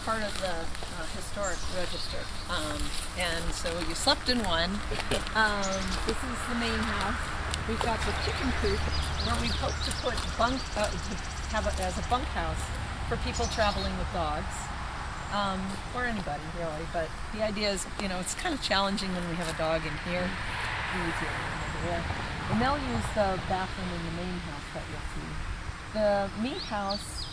part of the historic register. And so you slept in one. This is the main house. We've got the chicken coop where we hope to put to have it as a bunkhouse for people traveling with dogs. Or anybody really, but the idea is, it's kind of challenging when we have a dog in here. And they'll use the bathroom in the main house that you'll see. The meat house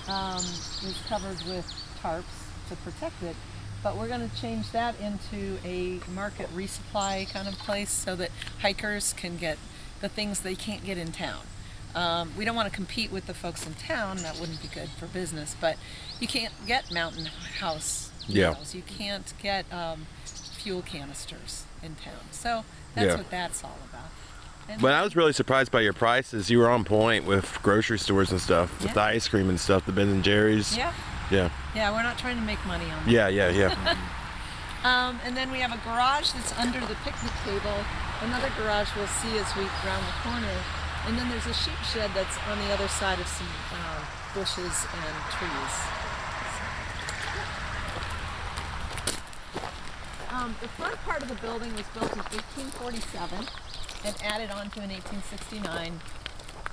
is covered with tarps to protect it, but we're going to change that into a market resupply kind of place so that hikers can get the things they can't get in town. We don't want to compete with the folks in town, that wouldn't be good for business, but you can't get mountain house meals. You can't get fuel canisters in town. So that's what that's all about. But I was really surprised by your prices. You were on point with grocery stores and stuff, with the ice cream and stuff, the Ben and Jerry's. Yeah, we're not trying to make money on that. Yeah. And then we have a garage that's under the picnic table. Another garage we'll see as we round the corner. And then there's a sheep shed that's on the other side of some bushes and trees. The front part of the building was built in 1847 and added on to in 1869.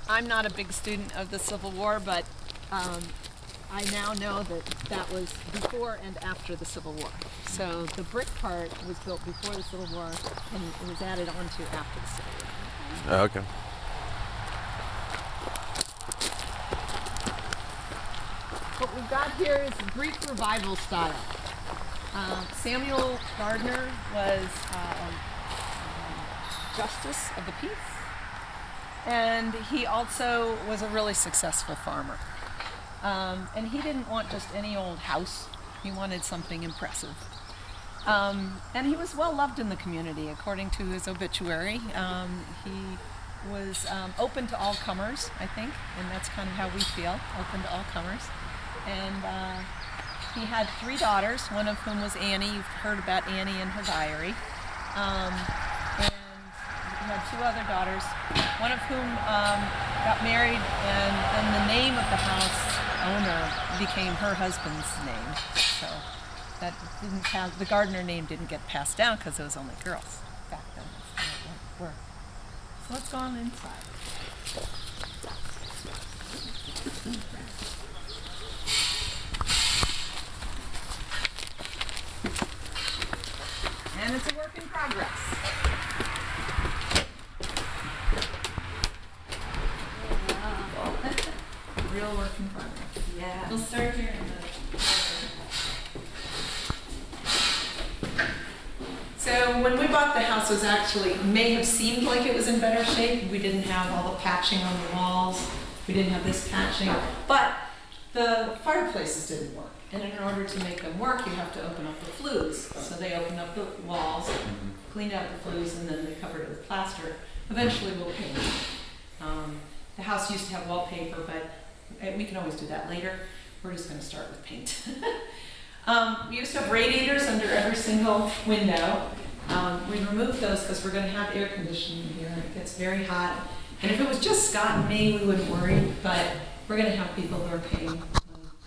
I'm not a big student of the Civil War, but I now know that was before and after the Civil War. So the brick part was built before the Civil War and it was added on to after the Civil War. Oh, okay. What we've got here is Greek revival style. Samuel Gardner was Justice of the Peace, and he also was a really successful farmer. And he didn't want just any old house, he wanted something impressive. And he was well loved in the community, according to his obituary. He was open to all comers, I think, and that's kind of how we feel, open to all comers. And he had 3 daughters, one of whom was Annie. You've heard about Annie in her diary. And he had 2 other daughters, one of whom got married, and then the name of the house owner became her husband's name. So that didn't have, the Gardner name didn't get passed down because it was only girls back then. That's how it worked. So let's go on inside. And it's a work in progress. Real work in progress. Yeah. We'll start here in the... So when we bought the house, it was actually, may have seemed like it was in better shape. We didn't have all the patching on the walls. We didn't have this patching. But the fireplaces didn't work. And in order to make them work, you have to open up the flues. So they opened up the walls, cleaned out the flues, and then they covered it with plaster. Eventually we'll paint. The house used to have wallpaper, but we can always do that later. We're just going to start with paint. We used to have radiators under every single window. We removed those because we're going to have air conditioning here. It gets very hot. And if it was just Scott and me, we wouldn't worry, but we're going to have people who are paying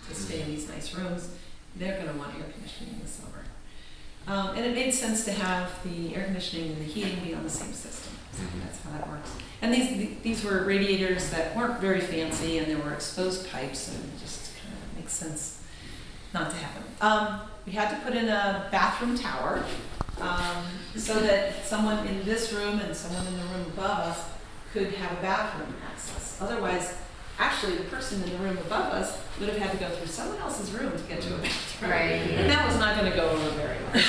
to stay in these nice rooms. They're going to want air conditioning in the summer. And it made sense to have the air conditioning and the heating be on the same system. That's how that works. And these were radiators that weren't very fancy, and there were exposed pipes, and it just kind of makes sense not to have them. We had to put in a bathroom tower so that someone in this room and someone in the room above us could have a bathroom access. Otherwise, actually, the person in the room above us would have had to go through someone else's room to get to a bathroom. Right. And that was not going to go over very well.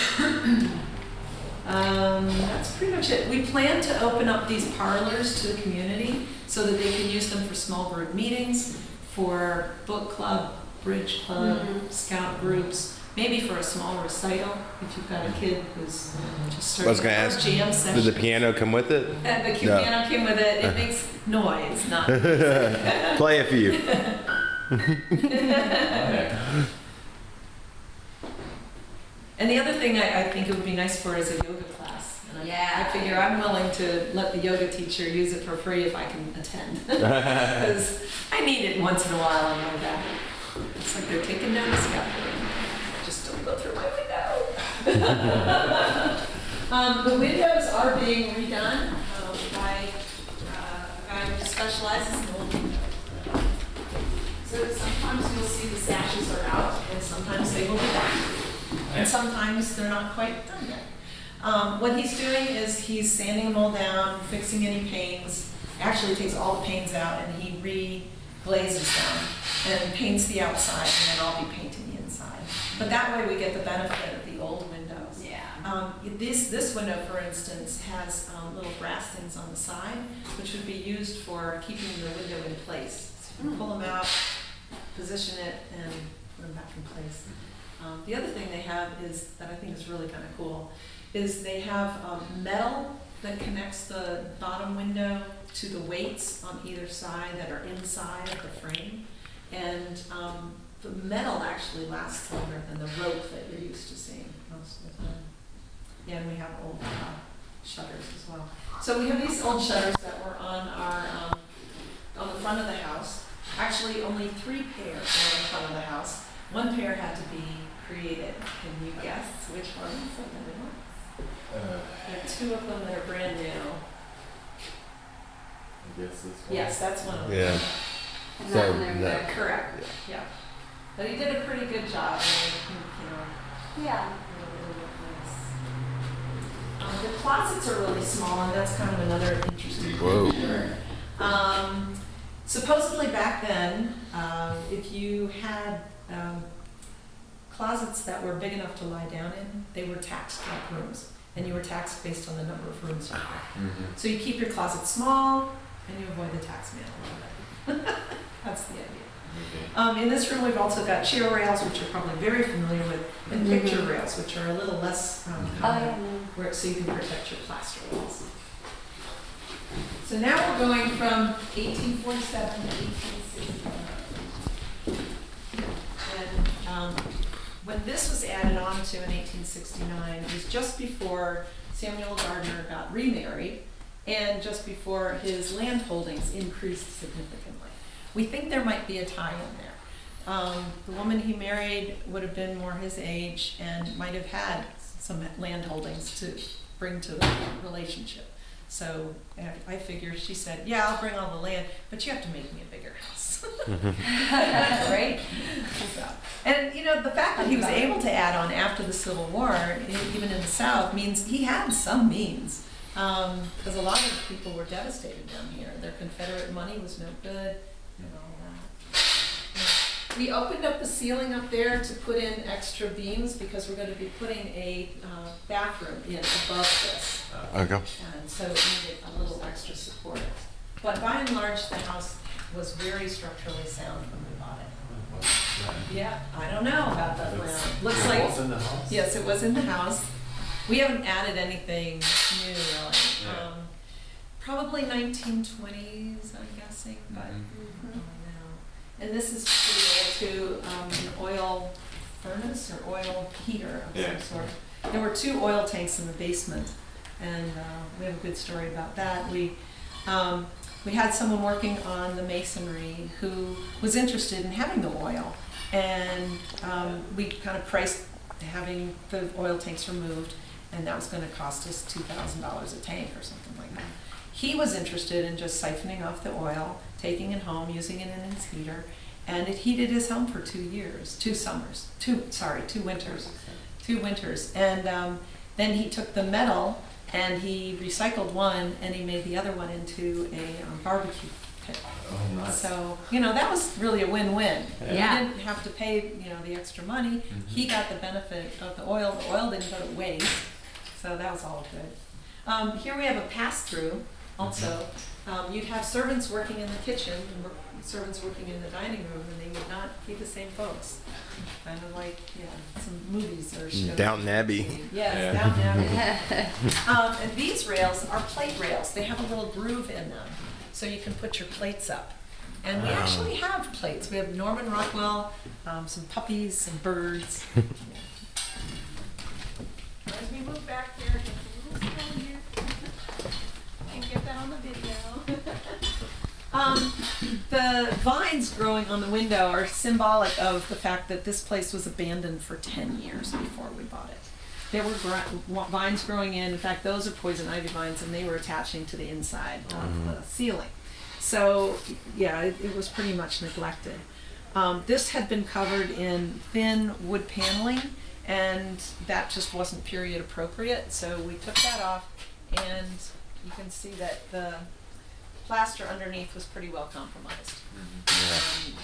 That's pretty much it. We plan to open up these parlors to the community so that they can use them for small group meetings, for book club, bridge club, scout groups, maybe for a small recital if you've got a kid who's just starting I was going to ask, jam session. did the piano come with it? The piano came with it. It makes noise, not music. Play a few. And the other thing I think it would be nice for is a yoga class. And Yeah. I figure I'm willing to let the yoga teacher use it for free if I can attend. Because I need it once in a while, I know that. It's like they're taking down the scaffolding. Just The windows are being redone by a guy who specializes in old windows. So sometimes you'll see the sashes are out, and sometimes they will be back. And sometimes they're not quite done yet. What he's doing is he's sanding them all down, fixing any panes. Actually takes all the panes out and he re-glazes them and paints the outside, and then I'll be painting the inside. But that way we get the benefit of the old windows. Yeah. This window, for instance, has little brass things on the side, which would be used for keeping the window in place. So you can pull them out, position it, and put them back in place. The other thing they have is, that I think is really kind of cool, is they have metal that connects the bottom window to the weights on either side that are inside of the frame. And the metal actually lasts longer than the rope that you're used to seeing most of the time. Yeah, and we have old shutters as well. So we have these old shutters that were on our on the front of the house. Actually, only 3 pairs were on the front of the house. 1 pair had to be created. Can you guess which ones are the new ones? There are 2 of them that are brand new. I guess this one. Yes, that's one of them. Yeah. And So, that one there, no. there. Correct. Yeah. But he did a pretty good job. You know, Yeah. really nice. The closets are really small, and that's kind of another interesting Whoa. feature. Supposedly back then, if you had closets that were big enough to lie down in, they were taxed like rooms, and you were taxed based on the number of rooms you had. So you keep your closet small, and you avoid the tax man a little bit. That's the idea. In this room, we've also got chair rails, which you're probably very familiar with, and picture rails, which are a little less common, where, so you can protect your plaster walls. So now we're going from 1847 to 1869. And when this was added on to in 1869, it was just before Samuel Gardner got remarried and just before his land holdings increased significantly. We think there might be a tie in there. The woman he married would have been more his age and might have had some land holdings to bring to the relationship. So I figured, she said, yeah, I'll bring all the land, but you have to make me a bigger house. Right? So, and you know, the fact that he was able to add on after the Civil War, even in the South, means he had some means. Because a lot of people were devastated down here. Their Confederate money was no good and all that. Yeah. We opened up the ceiling up there to put in extra beams because we're going to be putting a bathroom in above this. Okay. And so it needed a little extra support. But by and large, the house was very structurally sound when we bought it. Yeah, I don't know about that now. Looks like, It was in the house? yes, it was in the house. We haven't added anything new, really. Yeah. Probably 1920s, I'm guessing, but I don't know. And this is pretty old too, an oil furnace or oil heater of some sort. There were 2 oil tanks in the basement, and we have a good story about that. We had someone working on the masonry who was interested in having the oil, and we kind of priced having the oil tanks removed, and that was going to cost us $2,000 a tank or something like that. He was interested in just siphoning off the oil, taking it home, using it in his heater, and it heated his home for 2 years, 2 summers, 2 winters. 2 winters. And then he took the metal and he recycled one and he made the other one into a barbecue pit. Oh, nice. So, you know, that was really a win-win. Yeah. He didn't have to pay, you know, the extra money. He got the benefit of the oil. The oil didn't go to waste. So that was all good. Here we have a pass-through also. You'd have servants working in the kitchen and servants working in the dining room, and they would not be the same folks. Kind of like, yeah, some movies or shows. Downton Abbey. Yes, Downton Abbey. And these rails are plate rails. They have a little groove in them, so you can put your plates up. And we actually have plates. We have Norman Rockwell, some puppies, some birds. As we move back here, just a little slow here. Can't get that on the video. The vines growing on the window are symbolic of the fact that this place was abandoned for 10 years before we bought it. there were vines growing in fact, those are poison ivy vines, and they were attaching to the inside of the ceiling. So, yeah, it was pretty much neglected. This had been covered in thin wood paneling, and that just wasn't period appropriate, so we took that off, and you can see that the plaster underneath was pretty well compromised.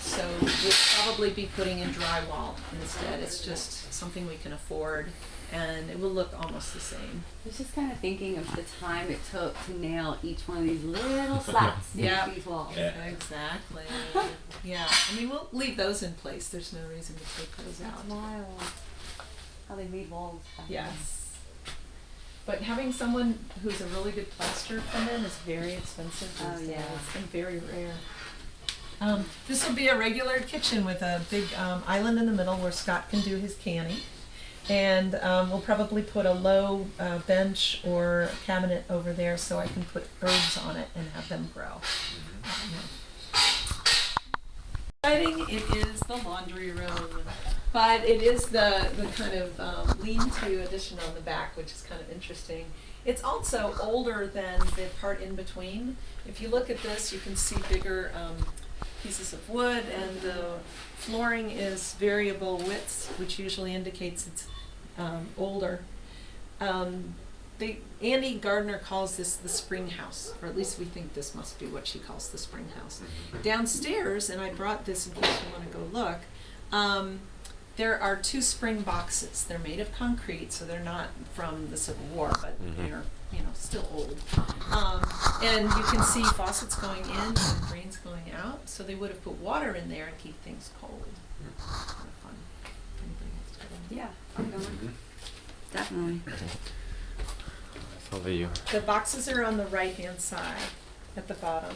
So we'll probably be putting in drywall instead. It's just something we can afford, and it will look almost the same. I was just kind of thinking of the time it took to nail each one of these little slats Yeah. into these walls. Yeah. Exactly. Yeah, I mean, we'll leave those in place. There's no reason to take those That's out. wild. How they made walls back then. Yes. But having someone who's a really good plasterer come in is very expensive Oh, these yeah. days, and very rare. This will be a regular kitchen with a big island in the middle where Scott can do his canning. And we'll probably put a low bench or cabinet over there so I can put herbs on it and have them grow. Exciting, it is the laundry room. But it is the kind of lean-to addition on the back, which is kind of interesting. It's also older than the part in between. If you look at this, you can see bigger pieces of wood, and the flooring is variable widths, which usually indicates it's older. Annie Gardner calls this the spring house, or at least we think this must be what she calls the spring house. Downstairs, and I brought this in case you want to go look, there are 2 spring boxes. They're made of concrete, so they're not from the Civil War, but they're still old. And you can see faucets going in and drains going out, so they would have put water in there and keep things cold. Kind of fun. Anybody wants to go in? Yeah, I'm going. Definitely. Follow you. The boxes are on the right-hand side at the bottom.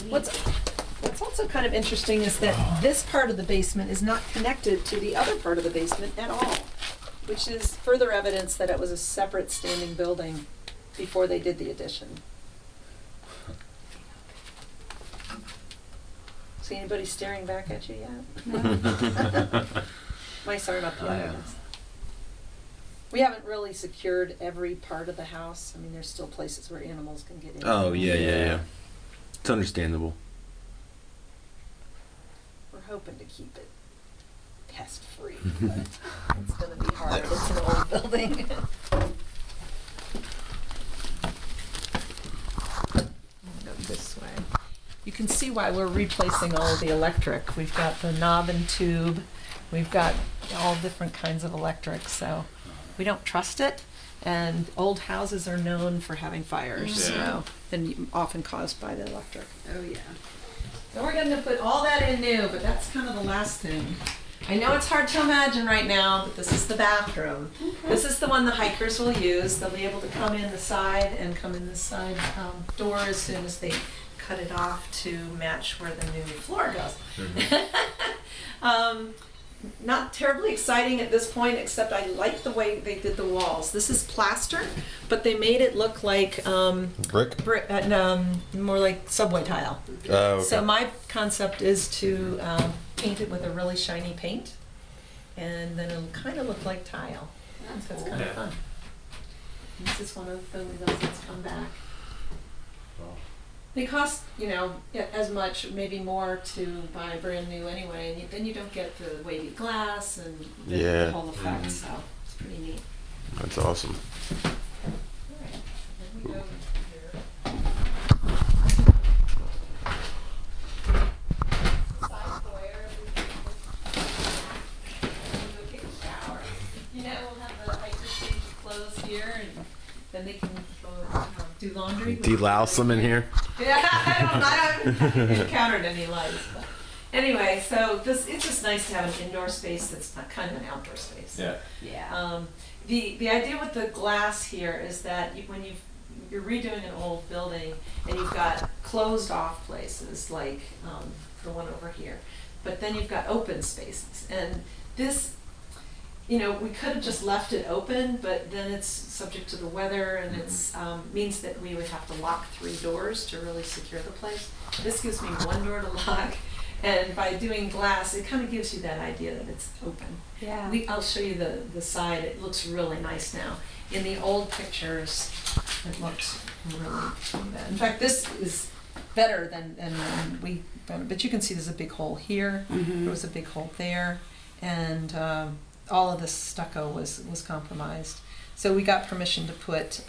What's also kind of interesting is that this part of the basement is not connected to the other part of the basement at all, which is further evidence that it was a separate standing building before they did the addition. See anybody staring back at you yet? Mice aren't up yet, I guess. We haven't really secured every part of the house. I mean, there's still places where animals can get in. Oh, yeah. It's understandable. We're hoping to keep it pest-free, but it's gonna be hard. It's an old building. Go this way. You can see why we're replacing all of the electric. We've got the knob and tube. We've got all different kinds of electric, so we don't trust it. And old houses are known for having fires, so, and often caused by the electric. Oh yeah. So we're going to put all that in new, but that's kind of the last thing. I know it's hard to imagine right now, but this is the bathroom. This is the one the hikers will use. They'll be able to come in the side and come in the side door as soon as they cut it off to match where the new floor goes. Not terribly exciting at this point, except I like the way they did the walls. This is plaster, but they made it look like Brick? more like subway tile. Oh, okay. So my concept is to paint it with a really shiny paint, and then it'll kind of look like tile. So it's kind of fun. And this is one of those that's come back. They cost, as much, maybe more to buy brand new anyway, and then you don't get the wavy glass and the whole effect, so it's pretty neat. That's awesome. Alright, then we go here. Side foyer, we can take a shower. We'll have the hikers change clothes here, and then they can go do laundry. Delouse them in here? Yeah, I haven't encountered any lights. But anyway, so it's just nice to have an indoor space that's not kind of an outdoor space. Yeah. Yeah. The idea with the glass here is that when you're redoing an old building and you've got closed off places like the one over here, but then you've got open spaces, and this, we could have just left it open, but then it's subject to the weather, and it's means that we would have to lock 3 doors to really secure the place. This gives me 1 door to lock And by doing glass, it kind of gives you that idea that it's open. Yeah. I'll show you the side. It looks really nice now. In the old pictures, it looks really bad. In fact, this is better than when we, but you can see there's a big hole here. There was a big hole there. And all of this stucco was compromised. So we got permission to put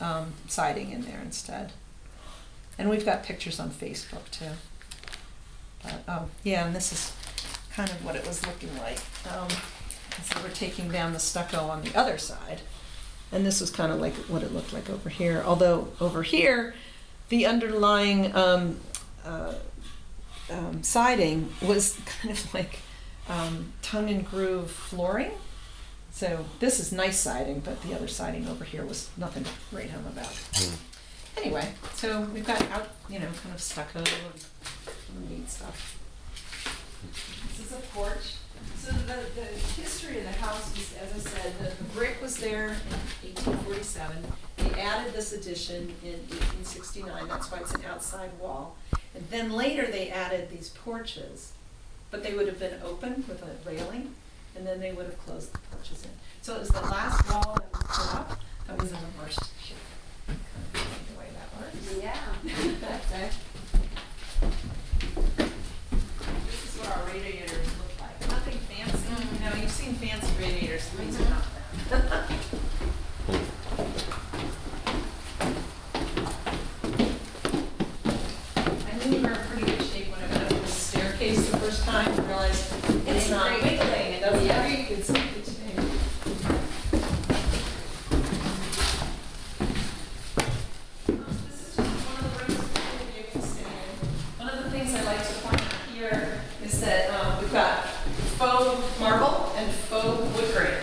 siding in there instead. And we've got pictures on Facebook too. But, yeah, and this is kind of what it was looking like. So we're taking down the stucco on the other side. And this was kind of like what it looked like over here. Although over here, the underlying siding was kind of like tongue and groove flooring. So this is nice siding, but the other siding over here was nothing to write home about. Anyway, so we've got out, kind of stucco and neat stuff. This is a porch. So the history of the house is, as I said, the brick was there in 1847. They added this addition in 1869. That's why it's an outside wall. And then later they added these porches, but they would have been open with a railing, and then they would have closed the porches in. So it was the last wall that was put up that was in reversed shape. Kind of the way that works. Yeah. Okay. This is what our radiators look like. Nothing fancy. You've seen fancy radiators. These are not that. I knew we were in pretty good shape when I went up this staircase the first time and realized it's not wiggling. It doesn't creak. It's in good shape. This is just one of the rooms that you can stay in. One of the things I like to point out here is that we've got faux marble and faux wood grain.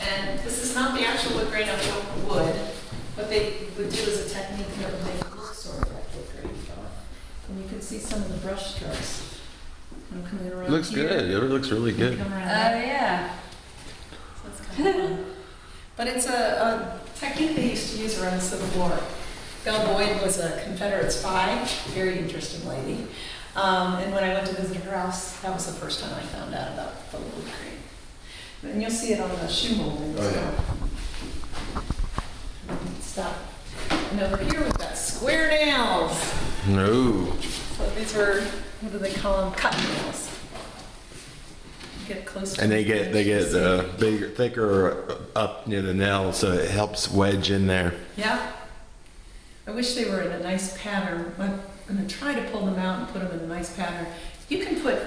And this is not the actual wood grain of faux wood. What they would do is a technique that would make it look sort of like wood grain. And you can see some of the brush strokes. I'm coming around Looks here. good. It looks really good. Come around Oh there. yeah. So it's kind of fun. But it's a technique they used to use around the Civil War. Belle Boyd was a Confederate spy, very interesting lady. And when I went to visit her house, that was the first time I found out about the wood grain. And you'll see it on the shoe molding. Oh, yeah. Stuff. And over here we've got square nails. No. So these were, what do they call them? Cut nails. Get close to And the they get bigger, thicker up near the nail, so it helps wedge in there. Yeah. I wish they were in a nice pattern. I'm going to try to pull them out and put them in a nice pattern. You can put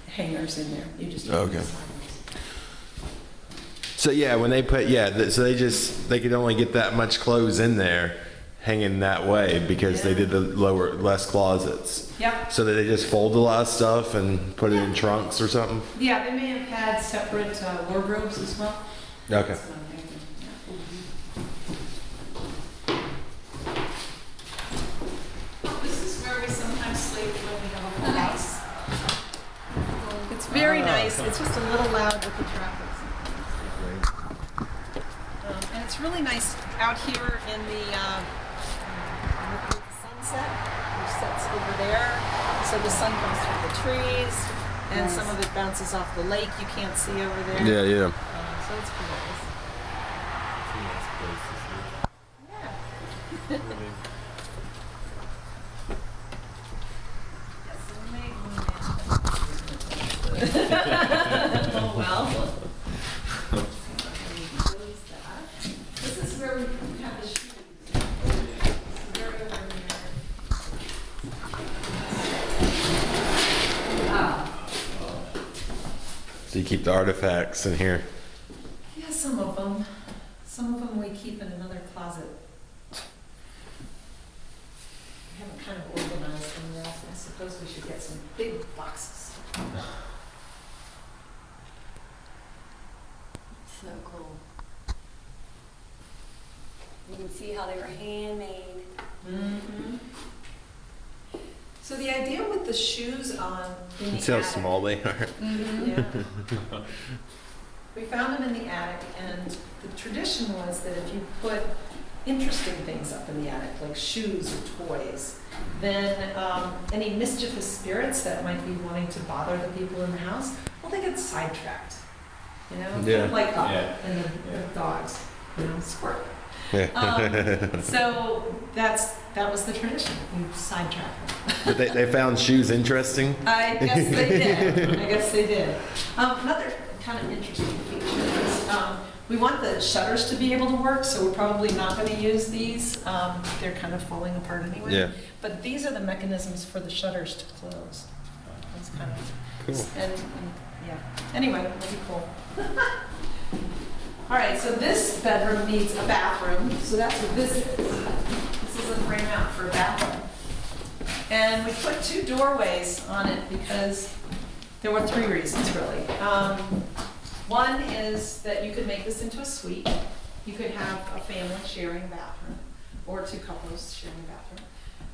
hangers in there. You just Okay. So yeah, when they put so they could only get that much clothes in there hanging that way because they did the less closets. Yep. So that they just fold a lot of stuff and put it in trunks or something. Yeah, they may have had separate wardrobes as well. Okay. That's what I'm thinking. Yeah. This is where we sometimes sleep when we have a full house. It's very nice. It's just a little loud with the traffic. And it's really nice out here in the sunset, which sets over there. So the sun comes through the trees, and some of it bounces off the lake you can't see over there. Yeah, yeah. So it's pretty nice. Yeah. Yes, we may oh well. This is where we have the shoes. They're over here. So you keep the artifacts in here. Yeah, some of them. Some of them we keep in another closet. We haven't kind of organized them yet. I suppose we should get some big boxes. So cool. You can see how they were handmade. Mm-hmm. So the idea with the shoes on in the See how attic, small they are. yeah. We found them in the attic, and the tradition was that if you put interesting things up in the attic, like shoes or toys. Then any mischievous spirits that might be wanting to bother the people in the house, well, they get sidetracked. You know, kind of like up and the dogs, you know, squirt. So that was the tradition. We sidetracked them. But they found shoes interesting. I guess they did. Another kind of interesting feature is we want the shutters to be able to work, so we're probably not going to use these. They're kind of falling apart anyway. Yeah. But these are the mechanisms for the shutters to close. That's kind of Cool. and yeah. Anyway, it'll be cool. All right, so this bedroom needs a bathroom, so that's what this is. This is a frame out for a bathroom. And we put 2 doorways on it because there were 3 reasons, really. One is that you could make this into a suite. You could have a family sharing a bathroom, or 2 couples sharing a bathroom.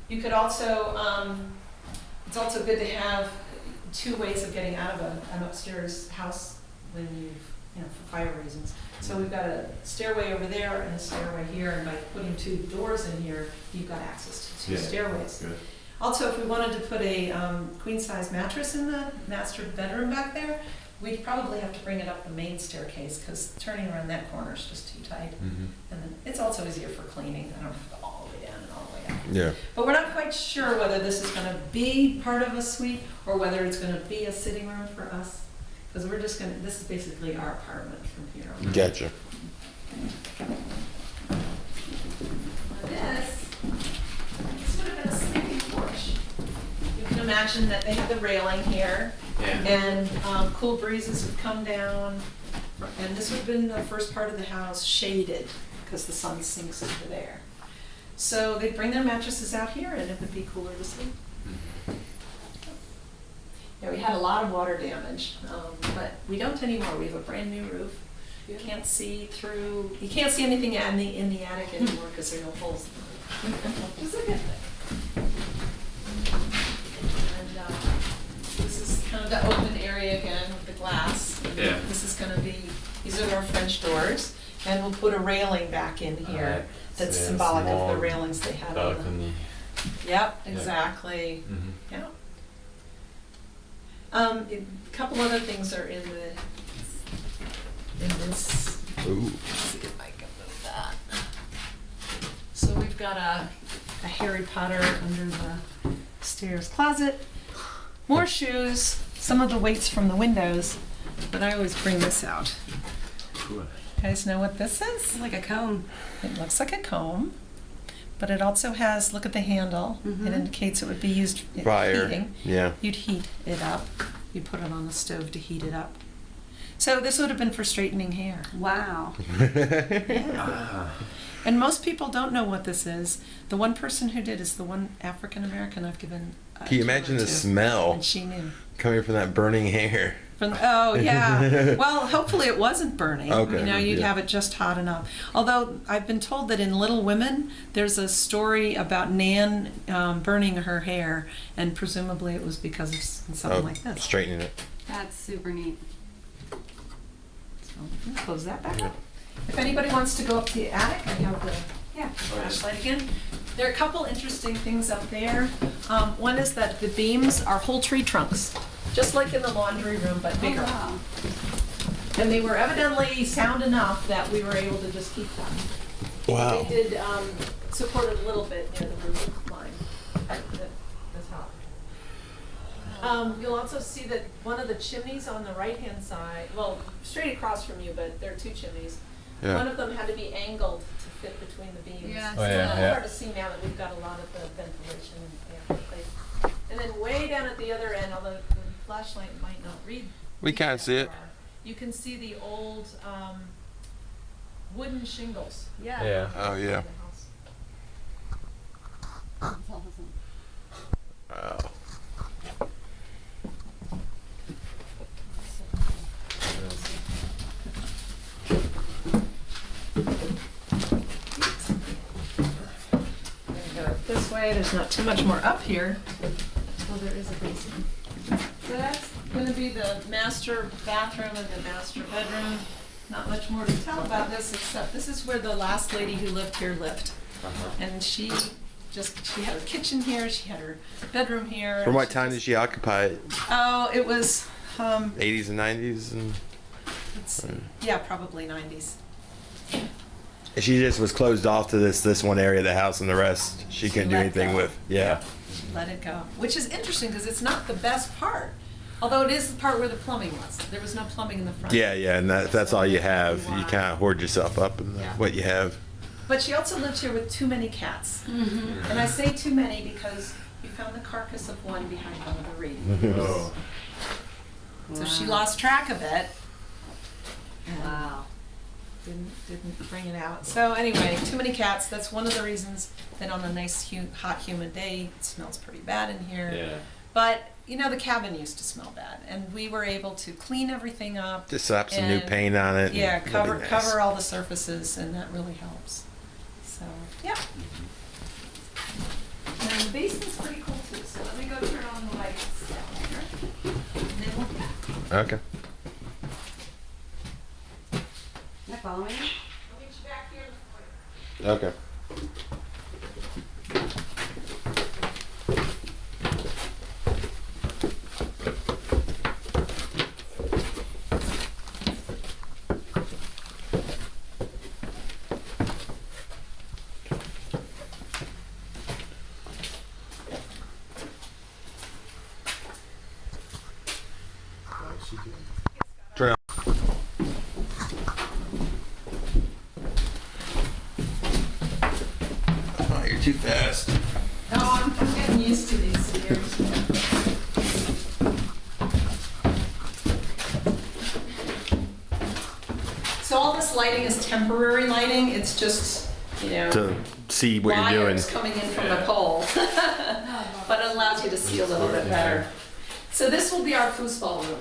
You could also, it's also good to have 2 ways of getting out of an upstairs house when you know, for fire reasons. So we've got a stairway over there and a stairway here, and by putting 2 doors in here, you've got access to 2 stairways. Good. Also, if we wanted to put a queen-size mattress in the master bedroom back there, we'd probably have to bring it up the main staircase, because turning around that corner is just too tight. And then it's also easier for cleaning. I don't have to go all the way down and all the way up. Yeah. But we're not quite sure whether this is going to be part of a suite or whether it's going to be a sitting room for us. Because we're just going to, this is basically our apartment from here on. Gotcha. This would have been a sleeping porch. You can imagine that they have the railing here, and cool breezes would come down. And this would have been the first part of the house shaded because the sun sinks into there. So they'd bring their mattresses out here and it would be cooler to sleep. Yeah, we had a lot of water damage, but we don't anymore. We have a brand new roof. You can't see through, you can't see anything in the attic anymore because there are no holes in the roof. Which is a good thing. And this is kind of the open area again with the glass. Yeah. This is going to be, these are our French doors, and we'll put a railing back in here that's symbolic of the railings they had on them. Yep, exactly. Yeah. A couple other things are in this. Ooh. Let's see if I can move that. So we've got a Harry Potter under the stairs closet, more shoes, some of the weights from the windows, but I always bring this out. Cool. You guys know what this is? Like a comb. It looks like a comb, but it also has, look at the handle. It indicates it would be used for Fire. heating. Yeah. You'd heat it up. You put it on the stove to heat it up. So this would have been for straightening hair. Wow. Yeah. And most people don't know what this is. The one person who did is the one African American I've given. Can you imagine the to, smell and she knew. coming from that burning hair? Oh yeah. Well, hopefully it wasn't burning. Okay. You know, you'd Yeah. have it just hot enough. Although I've been told that in Little Women, there's a story about Nan burning her hair, and presumably it was because of something like this. Straightening it. That's super neat. So I'm gonna close that back up. If anybody wants to go up to the attic, I have the flashlight again. There are a couple interesting things up there. One is that the beams are whole tree trunks, just like in the laundry room, but bigger. Oh, wow. And they were evidently sound enough that we were able to just keep them. Wow. They did support it a little bit near the roof line at the top. You'll also see that one of the chimneys on the right-hand side, well, straight across from you, but there are 2 chimneys. Yeah. One of them had to be angled to fit between the beams. Yeah. It's Oh, a yeah, little yeah. hard to see now that we've got a lot of the ventilation in place. And then way down at the other end, although the flashlight might not read. We can't that see it. far, you can see the old wooden shingles. Yeah. Yeah. Oh yeah. That's awesome. Wow. This way, there's not too much more up here. Well, there is a basement. So that's going to be the master bathroom and the master bedroom. not much more to tell about this, except this is where the last lady who lived here lived. And she had her kitchen here, she had her bedroom here. From what time did she occupy it? Oh, it was, 80s and 90s? And let's see, yeah, probably 90s. she just was closed off to this one area of the house, and the rest she couldn't do let anything go. with. Yeah. Let it go, which is interesting because it's not the best part. Although it is the part where the plumbing was. There was no plumbing in the front. Yeah, yeah, and that's all you have. You Why? kind of hoard yourself up in Yeah. what you have. But she also lived here with too many cats. And I say too many because we found the carcass of one behind one of the radiators. Oh. So she lost track of it. And Wow. didn't bring it out. So anyway, too many cats. That's one of the reasons that on a nice, hot, humid day, it smells pretty bad in here. Yeah. But, you know, the cabin used to smell bad. And we were able to clean everything up. Just slap some new And, paint on it. Yeah, and it'll be nice. cover all the surfaces, and that really helps. So, yeah. And the basement's pretty cool too, so let me go turn on the lights down here, and then we'll be back. Okay. Am I following you? I'll meet you back here in the foyer. Okay. Trail. Oh, you're too fast. No, I'm getting used to these stairs. So all this lighting is temporary lighting, it's just, you know, To see what you're doing. wires coming in from the pole. But it allows you to see a little bit better. So this will be our foosball room.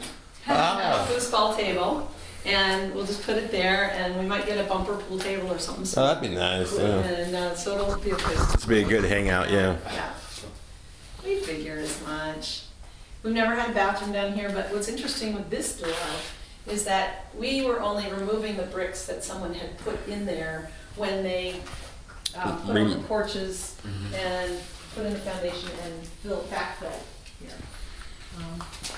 Ah. A foosball table, and we'll just put it there, and we might get a bumper pool table or something. Oh, that'd be nice. Yeah. And so it'll be a place. This would be a good hangout. Yeah. Yeah. We figure as much. We've never had a bathroom down here, but what's interesting with this door is that we were only removing the bricks that someone had put in there when they put on the porches and put in the foundation and backfill here.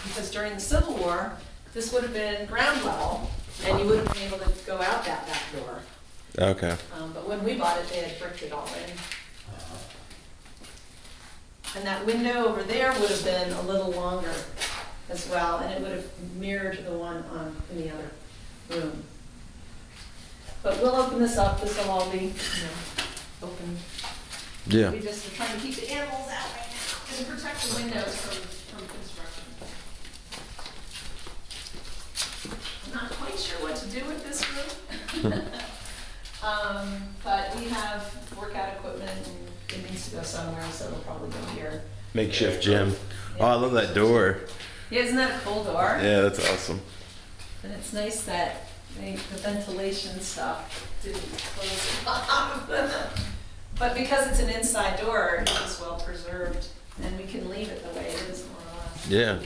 Because during the Civil War, this would have been ground level, and you wouldn't have been able to go out that back door. Okay. But when we bought it, they had bricked it all in. And that window over there would have been a little longer as well, and it would have mirrored the one in the other room. But we'll open this up. This will all be, you know, open. Yeah. We just are trying to keep the animals out right now and protect the windows from construction. I'm not quite sure what to do with this room. But we have workout equipment and it needs to go somewhere, so it'll probably go here. Makeshift gym. Oh, I love that door. Yeah, isn't that a cool door? Yeah, that's awesome. And it's nice that the ventilation stuff didn't close it off. But because it's an inside door, it's well preserved, and we can leave it the way it is, more or less. Yeah.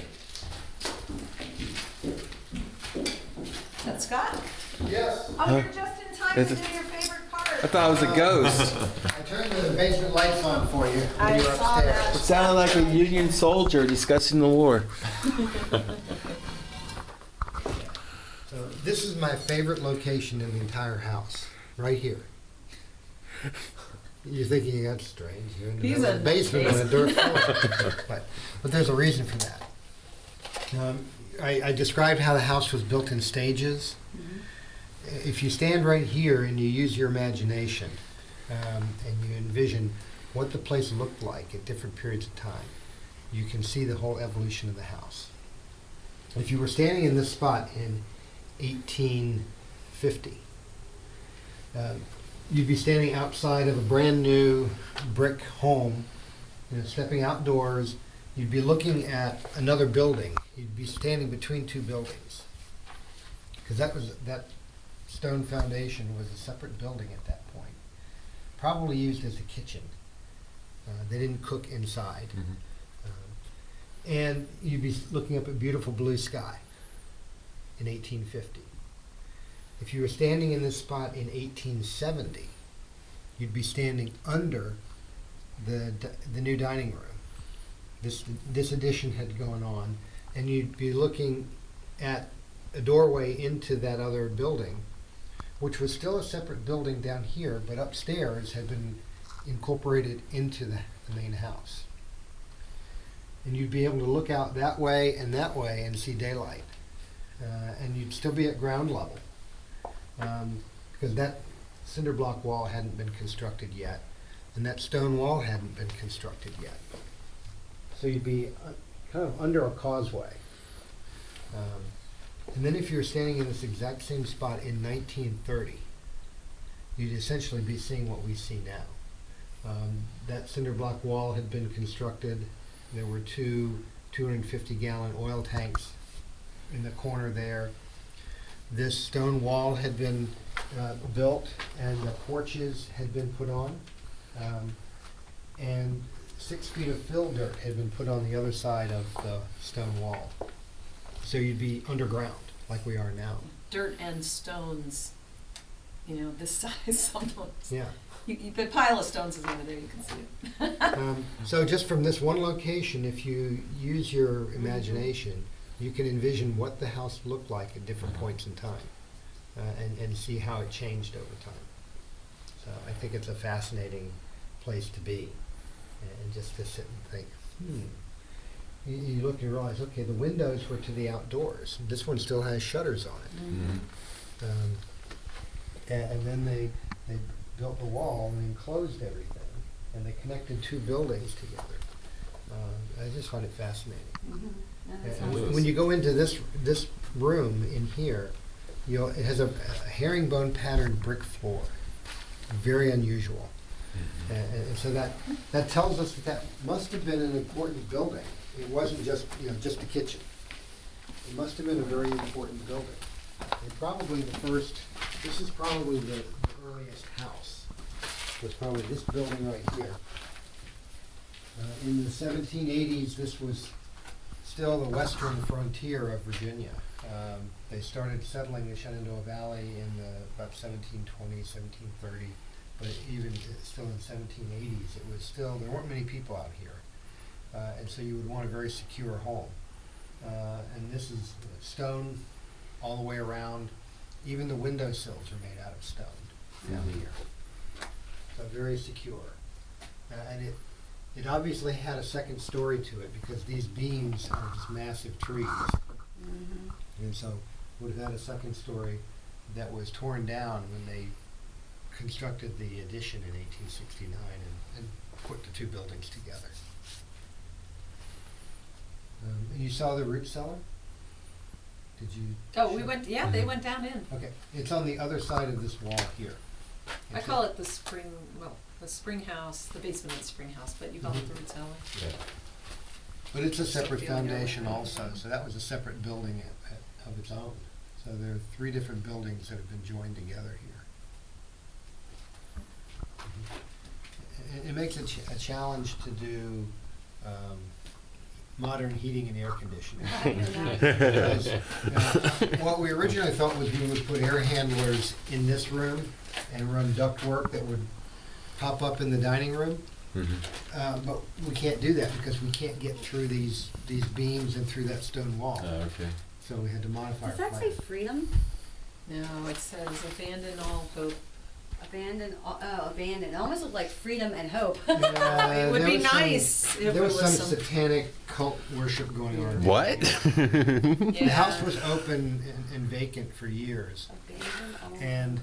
That's Scott? Yes, Oh, you're just in time to Is do it- your favorite part. I thought it was a ghost. I turned the basement lights on for you I when you were saw It upstairs. that. sounded like a Union soldier discussing the war. So this is my favorite location in the entire house, right here. You're thinking that's strange. You're in the He's middle of in the the basement on a dirt floor. But there's a reason for that. I described how the house was built in stages. If you stand right here and you use your imagination and you envision what the place looked like at different periods of time, you can see the whole evolution of the house. If you were standing in this spot in 1850, you'd be standing outside of a brand new brick home, stepping outdoors. You'd be looking at another building. You'd be standing between two buildings, because that stone foundation was a separate building at that point, probably used as a kitchen. They didn't cook inside. And you'd be looking up at beautiful blue sky in 1850. If you were standing in this spot in 1870, you'd be standing under the new dining room. This addition had gone on, and you'd be looking at a doorway into that other building, which was still a separate building down here, but upstairs had been incorporated into the main house. And you'd be able to look out that way and see daylight. And you'd still be at ground level, because that cinder block wall hadn't been constructed yet, and that stone wall hadn't been constructed yet. So you'd be kind of under a causeway. And then if you were standing in this exact same spot in 1930, you'd essentially be seeing what we see now. That cinder block wall had been constructed. There were two 250-gallon oil tanks in the corner there. This stone wall had been built, and the porches had been put on. And 6 feet of fill dirt had been put on the other side of the stone wall. So you'd be underground, like we are now. Dirt and stones, this size sometimes. Yeah. The pile of stones is over there, you can see it. So just from this one location, if you use your imagination, you can envision what the house looked like at different points in time, and see how it changed over time. So I think it's a fascinating place to be, and just to sit and think, You look and you realize, okay, the windows were to the outdoors. This one still has shutters on it. And then they built the wall and enclosed everything, and they connected 2 buildings together. I just find it fascinating. And when you go into this room in here, it has a herringbone patterned brick floor, very unusual. And so that tells us that must have been an important building. It wasn't just just a kitchen. It must have been a very important building. And probably this is probably the earliest house. Was probably this building right here. In the 1780s, this was still the western frontier of Virginia. They started settling the Shenandoah Valley in about 1720, 1730. But even still in the 1780s, there weren't many people out here. And so you would want a very secure home. And this is stone all the way around. Even the windowsills are made out of stone down here. So very secure. And it obviously had a second story to it, because these beams are just massive trees. And so would have had a second story that was torn down when they constructed the addition in 1869 and put the 2 buildings together. And you saw the root cellar? Did you? Oh, we went, they went down in. Okay, it's on the other side of this wall here. I call it the spring house, the basement of the spring house, but you call it the root cellar. Yeah. But it's a separate foundation also, so that was a separate building of its own. So there are 3 different buildings that have been joined together here. It makes it a challenge to do modern heating and air conditioning. Because, what we originally thought was we would put air handlers in this room and run ductwork that would pop up in the dining room. But we can't do that because we can't get through these beams and through that stone wall. Okay. So we had to modify our Does that say plan. freedom? No, it says abandon all hope. Abandon. Abandon. It almost looked like freedom and hope. Yeah, It would there be was some- nice if There it was was some some. satanic cult worship going on. What? The house was open and vacant for years, Abandon all. and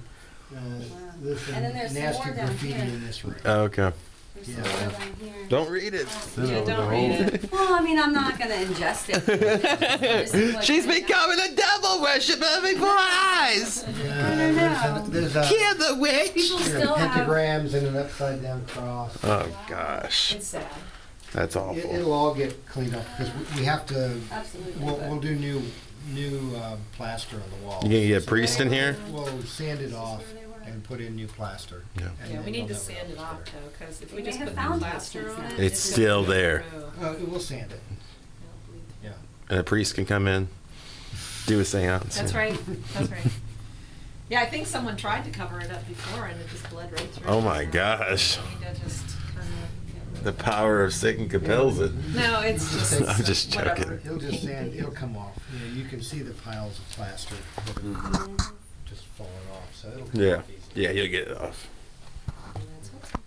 there's some And then there's some nasty more down graffiti here. in this room. Okay. There's Yeah. some more down here. Don't read it. Yeah, don't read it. Well, I mean, I'm not gonna ingest it. She's becoming a devil worshiper before our eyes. There's a Hear the witch. People there still are have. pentagrams and an upside down cross. Oh gosh, It's sad. that's awful. It'll all get cleaned up because we have to. Absolutely. We'll do new plaster on the wall. You gonna get a priest in here? We'll sand it off and put in new plaster. Yeah. And Yeah, then we need you'll to never sand know it off it's though, because if They we may just have put found new plaster it on since it. then. It's gonna still go there. through. We'll sand it. Yeah. And a priest can come in, do a seance. That's right, that's right. Yeah, I think someone tried to cover it up before and it just bled right through. Oh my gosh. I think I just kinda The power of Satan compels it. No, it's just. I'm just whatever. joking. He'll just sand, it'll come off. You know, you can see the piles of plaster that are Mm-hmm. just falling off, so it'll come Yeah. off easily. Yeah, you'll get it off. Let's hope so.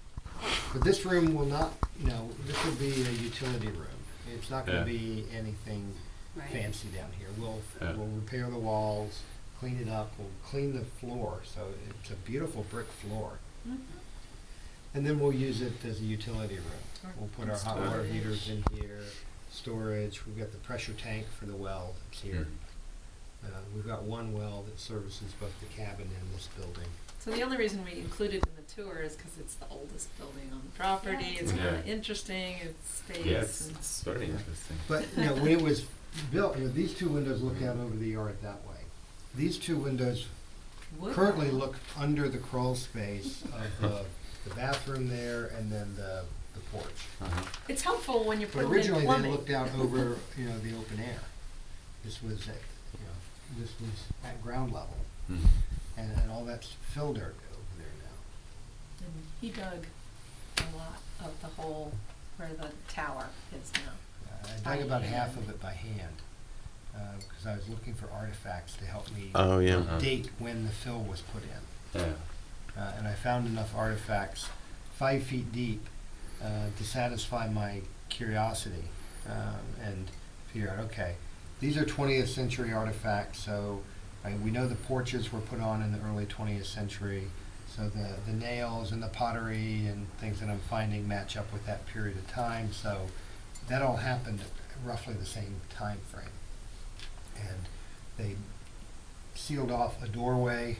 But this room will not, you know, this will be a utility room. It's not gonna Yeah. be anything Right. fancy down here. Yeah. We'll repair the walls, clean it up, we'll clean the floor, so it's a beautiful brick floor. Mhm. And then we'll use it as a utility room. We'll put our hot water Storage. heaters in here, storage, we've got the pressure tank for the well that's here. We've got one well that services both the cabin and this building. So the only reason we include it in the tour is because it's the oldest building on the property. It's kind of Yeah. interesting. It's space. Yeah, it's and very interesting. But, you know, when it was built, you know, these two windows look out over the yard that way. These two windows wood. currently look under the crawl space of the bathroom there and then the porch. Uh-huh. It's helpful when you're But putting in originally they plumbing. looked out over, you know, the open air. This was at, you know, this was at ground level. Mhm. And all that's fill dirt over there now. And he dug a lot of the hole where the tower is now. I By dug about half hand. of it by hand, because I was looking for artifacts to help me Oh, yeah. Uh-huh. date when the fill was put in. Yeah. And I found enough artifacts 5 feet deep to satisfy my curiosity, and figure out, okay, these are 20th century artifacts, so we know the porches were put on in the early 20th century, so the nails and the pottery and things that I'm finding match up with that period of time, so that all happened at roughly the same time frame. And they sealed off a doorway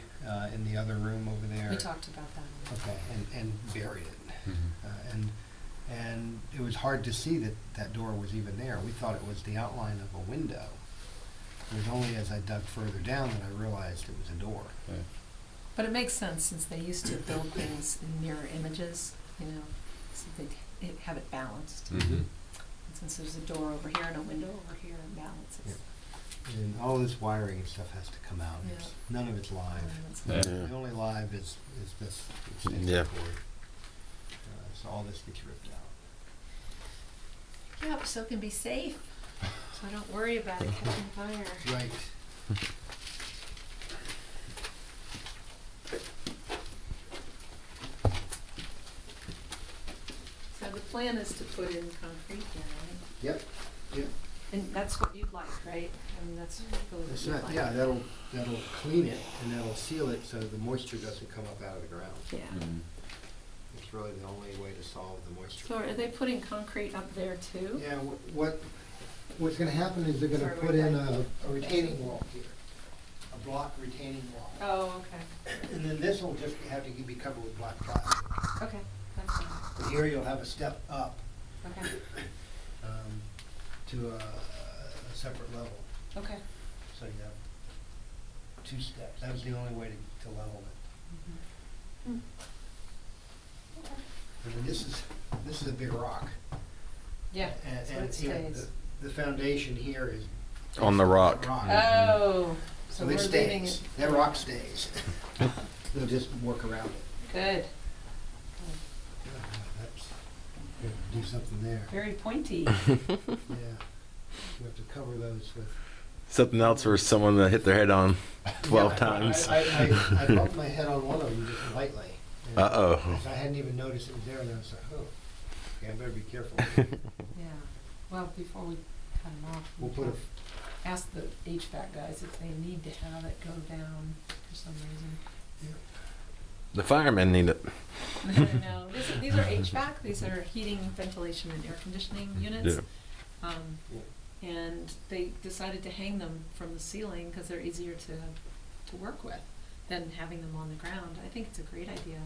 in the other room over there. We talked about that. Okay, and buried it. Mhm. And it was hard to see that that door was even there. We thought it was the outline of a window. It was only as I dug further down that I realized it was a door. Yeah. But it makes sense since they used to build things in mirror images, you know, so they have it balanced. Mhm. And since there's a door over here and a window over here and balance, it's. And all this wiring and stuff has to come out. Yeah. None of it's live. Yeah. The only live is this extension Yeah. cord. So all this gets ripped out. Yep, so it can be safe, so don't worry about it catching fire. Right. So the plan is to put in concrete now, right? Yep, yep. And that's what you'd like, right? I mean, that's really what That's you'd not, like. yeah, that'll clean it and that'll seal it so the moisture doesn't come up out of the ground. Yeah. Mhm. It's really the only way to solve the moisture. So are they putting concrete up there too? Yeah, what's gonna happen is they're gonna Sorry, put we're in back. a retaining wall here, a block retaining wall. Oh, okay. And then this will just have to be covered with black plastic. Okay, that's fine. But here you'll have a step up, Okay, to a separate level. okay. So you have 2 steps. That was the only way to level it. Mm. Okay. And then this is a big rock. Yeah, And, so it you know, stays. the foundation here is On the rock. Oh, so So we're it leaving stays. it. That rock stays. They'll just work around it. Good, That's, we have to do something there. very pointy. Yeah. We have to cover those with. Something else for someone to hit their head on 12 Yeah, times. I bumped my head on one of them just lightly. And Uh-oh. because I hadn't even noticed it was there, and I was like, oh, okay, I better be careful. Yeah, well, before we cut them off, We'll put a, ask the HVAC guys if they need to have it go down for some reason. The firemen need it. No, these are HVAC, these are heating, ventilation, and air conditioning units. Yeah. And they decided to hang them from the ceiling because they're easier to work with than having them on the ground. I think it's a great idea.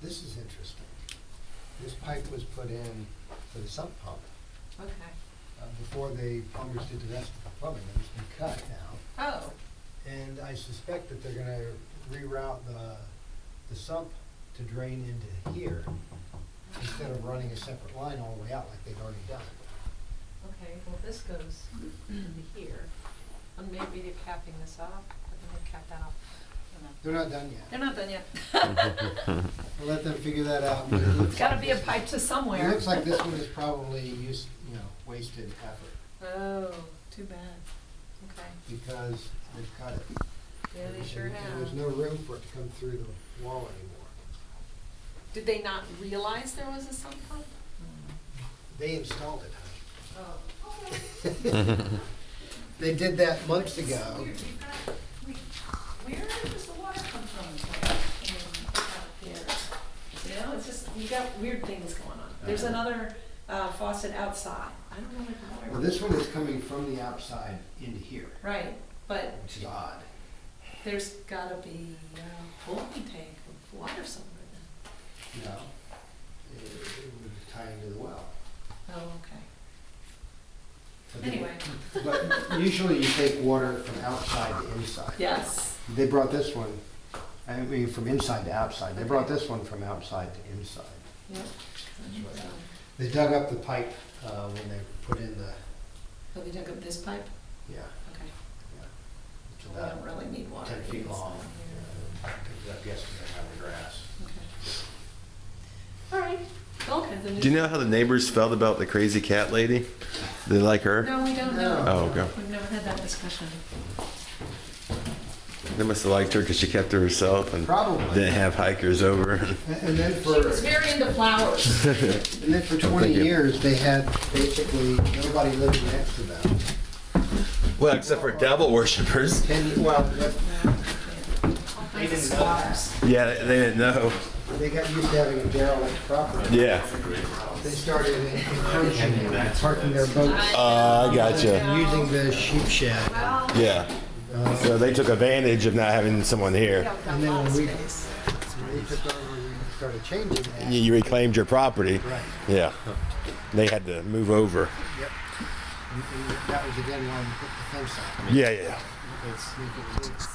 this is interesting. This pipe was put in for the sump pump. Okay. Before the plumbers did the rest of the plumbing. It's been cut now. Oh, And I suspect that they're gonna reroute the sump to drain into here instead of running a separate line all the way out like they've already done. okay, well, this goes into here. And maybe they're capping this off, but then they cap that off. They're not done yet. They're not done yet. We'll let them figure that out. It's gotta be a pipe to It somewhere. looks like this one is probably wasted effort Oh, too bad. Okay. because they've cut it. Yeah, they sure And There's have. no room for it to come through the wall anymore. Did they not realize there was a sump pump? They installed it, huh? Oh, okay. They did that months ago. Where does the water come from? You know, it's just, you got weird things going on. There's another faucet outside. I don't know where the Well, water. this one is coming from the outside into here, Right, but which is odd. there's gotta be a holding tank of water somewhere then. No, it would tie into the well. Oh, okay. But they- Anyway. But usually you take water from outside to inside. Yes. They brought this one, I mean, from inside to outside. They brought this one from outside to inside. Yep. They dug up the pipe when they put in the, Oh, they dug up this pipe? yeah, Okay. it's We about don't really need water. 10 feet long. Yeah. Picked it up yesterday out of the grass. Okay. All right. All kinds of. Do you know how the neighbors felt about the crazy cat lady? They like her? No, we don't know. Oh, okay. We've never had that discussion. They must have liked her because she kept to herself and Probably. didn't have hikers over. And then She for, was very into flowers. and then for 20 thinking- years, they had basically nobody living next to them. Well, except for devil worshippers. Well, They didn't know. Yeah, they didn't know. they got used to having a derelict property. Yeah. They started encouraging them, parking their boats I gotcha. and using the sheep shed. Yeah. So they took advantage of not having someone here. And then when we took over and started changing that. You reclaimed your property. Right. Yeah. They had to move over. Yep. And that was again why we put the fence up. Yeah, yeah. It's make it look-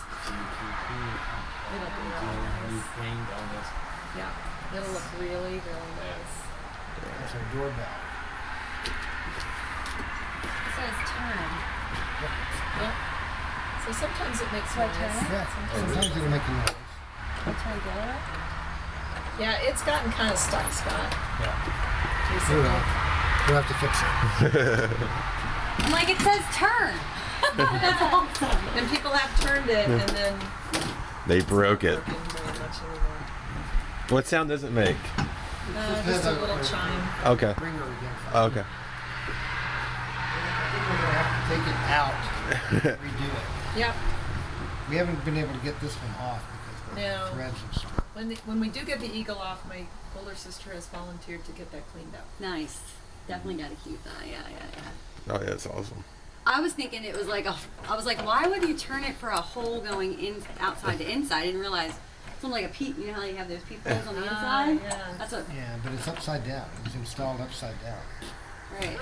It'll be really nice. Yeah, it'll look really, really nice. That's our doorbell. It says turn. Yeah. So sometimes it makes What noise. turn? Yeah, sometimes it'll make a noise. Turn the other way? Yeah, it's gotten kind of stuck, Scott. We'll have to fix it. I'm like, it says turn. That's awesome. And people have turned it and then They broke it. working very much anymore. What sound does it make? Just a little chime. Okay. Bring her again. Okay. I think we're gonna have to take it out, redo it. Yep. We haven't been able to get this one off because No. the threads have split. When we do get the eagle off, my older sister has volunteered to get that cleaned up. Nice. Definitely got to keep that. Yeah, yeah, yeah. Oh, yeah, that's awesome. I was thinking it was like I was like, why would you turn it for a hole going in outside to inside? I didn't realize it's almost like a peep. You know how you have those peepholes on the inside? Yeah. That's what. Yeah, but it's upside down. It was installed upside down. Right.